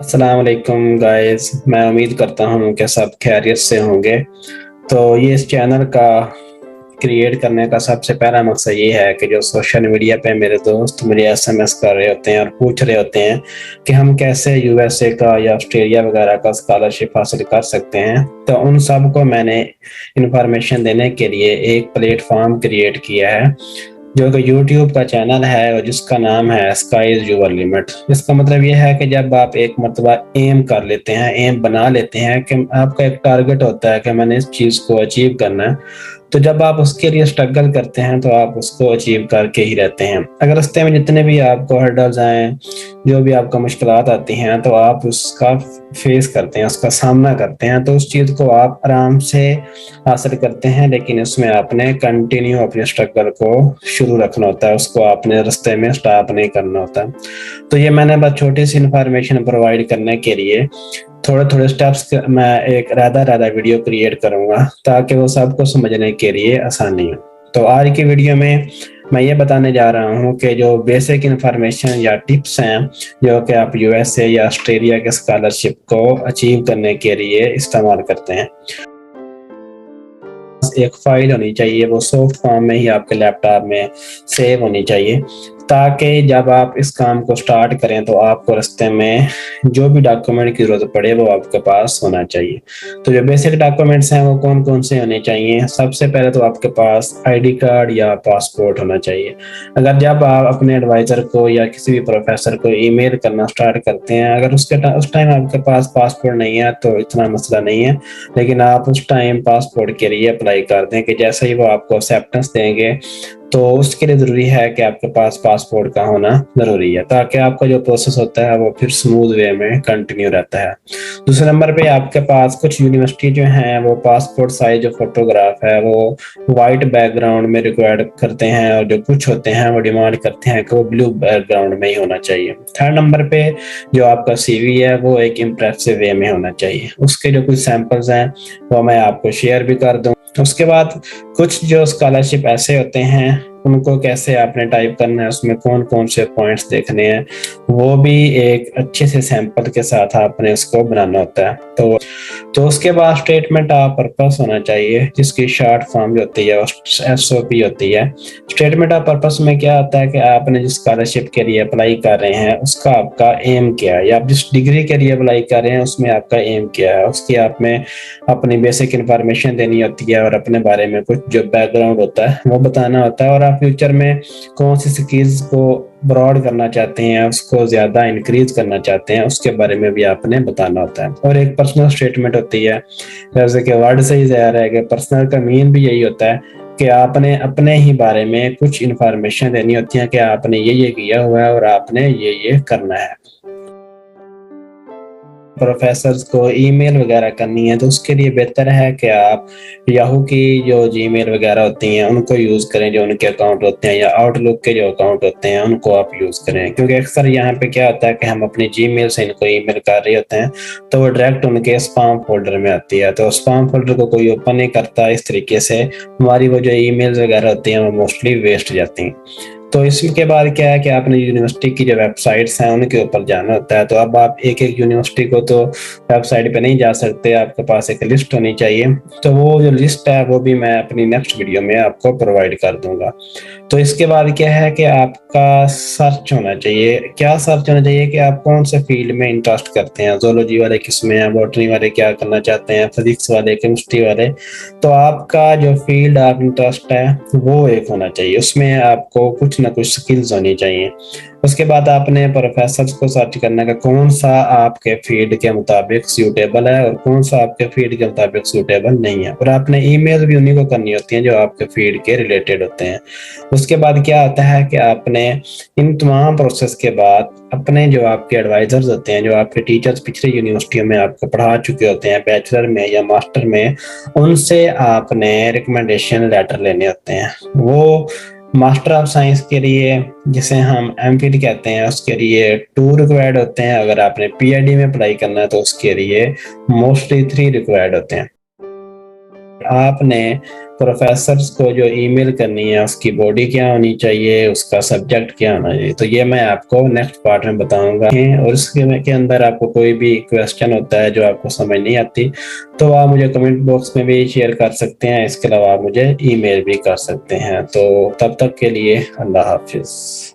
अस्सलाम वालेकुम गाइस। मैं उम्मीद करता हूँ कि सब खैरियत से होंगे। तो ये इस चैनल का क्रिएट करने का सबसे पहला मकसद ये है कि जो सोशल मीडिया पे मेरे दोस्त मुझे एसएमएस कर रहे होते हैं और पूछ रहे होते हैं कि हम कैसे यूएसए का या ऑस्ट्रेलिया वगैरह का स्कॉलरशिप हासिल कर सकते हैं, तो उन सब को मैंने इंफॉर्मेशन देने के लिए एक प्लेटफॉर्म क्रिएट किया है जो कि यूट्यूब का चैनल है और जिसका नाम है स्काई इज योर लिमिट। इसका मतलब ये है कि जब आप एक मरतबा एम कर लेते हैं, एम बना लेते हैं कि आपका एक टारगेट होता है कि मैंने इस चीज़ को अचीव करना है, तो जब आप उसके लिए स्ट्रगल करते हैं तो आप उसको अचीव करके ही रहते हैं। अगर रास्ते में जितने भी आपको हर्डल्स आए, जो भी आपको मुश्किलात आती हैं, तो आप उसका फेस करते हैं, उसका सामना करते हैं, तो उस चीज़ को आप आराम से हासिल करते हैं। लेकिन इसमें आपने कंटिन्यू अपने स्ट्रगल को शुरू रखना होता है, उसको आपने रास्ते में स्टॉप नहीं करना होता। तो ये मैंने बस छोटी सी इंफॉर्मेशन प्रोवाइड करने के लिए थोड़े थोड़े स्टेप्स मैं एक राधा वीडियो क्रिएट करूंगा ताकि वो सबको समझने के लिए आसानी हो। तो आज की वीडियो में मैं ये बताने जा रहा हूँ कि जो बेसिक इंफॉर्मेशन या टिप्स हैं जो कि आप यूएसए या ऑस्ट्रेलिया के स्कॉलरशिप को अचीव करने के लिए इस्तेमाल करते हैं। एक फाइल होनी चाहिए, वो सॉफ्ट फॉर्म में ही आपके लैपटॉप में सेव होनी चाहिए, ताकि जब आप इस काम को स्टार्ट करें तो आपको रास्ते में जो भी डॉक्यूमेंट की जरूरत पड़े वो आपके पास होना चाहिए। तो जो बेसिक डॉक्यूमेंट्स हैं वो कौन कौन से होने चाहिए? सबसे पहले तो आपके पास आईडी कार्ड या पासपोर्ट होना चाहिए। अगर जब आप अपने एडवाइजर को या किसी भी प्रोफेसर को ईमेल करना स्टार्ट करते हैं, अगर उस टाइम आपके पास पासपोर्ट नहीं है तो इतना मसला नहीं है, लेकिन आप उस टाइम पासपोर्ट के लिए अप्लाई कर दें कि जैसे ही वो आपको एक्सेप्टेंस देंगे तो उसके लिए ज़रूरी है कि आपके पास पासपोर्ट का होना ज़रूरी है, ताकि आपका जो प्रोसेस होता है वो फिर स्मूथ वे में कंटिन्यू रहता है। दूसरे नंबर पे आपके पास कुछ यूनिवर्सिटी जो हैं वो पासपोर्ट साइज जो फोटोग्राफ है वो वाइट बैकग्राउंड में रिक्वायर्ड करते हैं, और जो कुछ होते हैं वो डिमांड करते हैं कि वो ब्लू बैकग्राउंड में ही होना चाहिए। थर्ड नंबर पे जो आपका सीवी है वो एक इम्प्रेसिव वे में होना चाहिए। उसके जो कुछ सैंपल्स हैं वो मैं आपको शेयर भी कर दूँ। उसके बाद कुछ जो स्कॉलरशिप ऐसे होते हैं उनको कैसे आपने टाइप करना है, उसमें कौन कौन से पॉइंट्स देखने हैं, वो भी एक अच्छे से सैंपल के साथ आपने उसको बनाना होता है। तो उसके बाद स्टेटमेंट ऑफ पर्पस होना चाहिए, जिसकी शॉर्ट फॉर्म जो होती है एसओपी होती है। स्टेटमेंट ऑफ पर्पस में क्या होता है कि आपने जिस स्कॉलरशिप के लिए अप्लाई कर रहे हैं उसका आपका एम क्या है, या आप जिस डिग्री के लिए अप्लाई कर रहे हैं उसमें आपका एम क्या है, उसकी आप में अपनी बेसिक इंफॉर्मेशन देनी होती है और अपने बारे में कुछ जो बैकग्राउंड होता है वो बताना होता है, और आप फ्यूचर में कौन सी स्किल्स को ब्रॉड करना चाहते हैं, उसको ज्यादा इंक्रीज करना चाहते हैं, उसके बारे में भी आपने बताना होता है। और एक पर्सनल स्टेटमेंट होती है, जैसे कि वर्ड से ही ज़ाहिर है कि पर्सनल का मीन भी यही होता है कि आपने अपने ही बारे में कुछ इंफॉर्मेशन देनी होती है कि आपने ये किया हुआ है और आपने ये करना है। प्रोफेसर्स को ईमेल वगैरह करनी है तो उसके लिए बेहतर है कि आप याहू की जो जीमेल वगैरह होती हैं उनको यूज़ करें, जो उनके अकाउंट होते हैं, या आउटलुक के जो अकाउंट होते हैं उनको आप यूज़ करें, क्योंकि अक्सर यहाँ पे क्या होता है कि हम अपनी जीमेल से इनको ईमेल कर रहे होते हैं तो वो डायरेक्ट उनके स्पैम फोल्डर में आती है, तो स्पैम फोल्डर को कोई ओपन नहीं करता। इस तरीके से हमारी वो जो ईमेल्स वगैरह होती हैं वो मोस्टली वेस्ट जाती हैं। तो इसके बाद क्या है कि आपने यूनिवर्सिटी की जो वेबसाइट्स हैं उनके ऊपर जाना होता है। तो अब आप एक एक यूनिवर्सिटी को तो वेबसाइट पे नहीं जा सकते, आपके पास एक लिस्ट होनी चाहिए। तो वो जो लिस्ट है वो भी मैं अपनी नेक्स्ट वीडियो में आपको प्रोवाइड कर दूंगा। तो इसके बाद क्या है कि आपका सर्च होना चाहिए। क्या सर्च होना चाहिए कि आप कौन से फील्ड में इंटरेस्ट करते हैं, जोलॉजी वाले किसमें हैं, बॉटनी वाले क्या करना चाहते हैं, फिजिक्स वाले, केमिस्ट्री वाले। तो आपका जो फील्ड ऑफ इंटरेस्ट है वो एक होना चाहिए, उसमें आपको कुछ ना कुछ स्किल्स होनी चाहिए। उसके बाद आपने प्रोफेसर्स को सर्च करना है कौन सा आपके फील्ड के मुताबिक सूटेबल है और कौन सा आपके फील्ड के मुताबिक सूटेबल नहीं है, और आपने ईमेल भी उन्हीं को करनी होती है जो आपके फील्ड के रिलेटेड होते हैं। उसके बाद क्या होता है कि आपने इन तमाम प्रोसेस के बाद अपने जो आपके एडवाइजर्स होते हैं, जो आपके टीचर्स पिछले यूनिवर्सिटियों में आपको पढ़ा चुके होते हैं, बैचलर में या मास्टर में, उनसे आपने रिकमेंडेशन लेटर लेने होते हैं। वो मास्टर ऑफ साइंस के लिए, जिसे हम एमफिल कहते हैं, उसके लिए 2 रिक्वायर्ड होते हैं। अगर आपने पीएचडी में अप्लाई करना है तो उसके लिए मोस्टली 3 रिक्वायर्ड होते हैं। आपने प्रोफेसर्स को जो ईमेल करनी है उसकी बॉडी क्या होनी चाहिए, उसका सब्जेक्ट क्या होना चाहिए, तो ये मैं आपको नेक्स्ट पार्ट में बताऊंगा। और इसके के अंदर आपको कोई भी क्वेश्चन होता है जो आपको समझ नहीं आती तो आप मुझे कमेंट बॉक्स में भी शेयर कर सकते हैं, इसके अलावा आप मुझे ईमेल भी कर सकते हैं। तो तब तक के लिए अल्लाह हाफिज।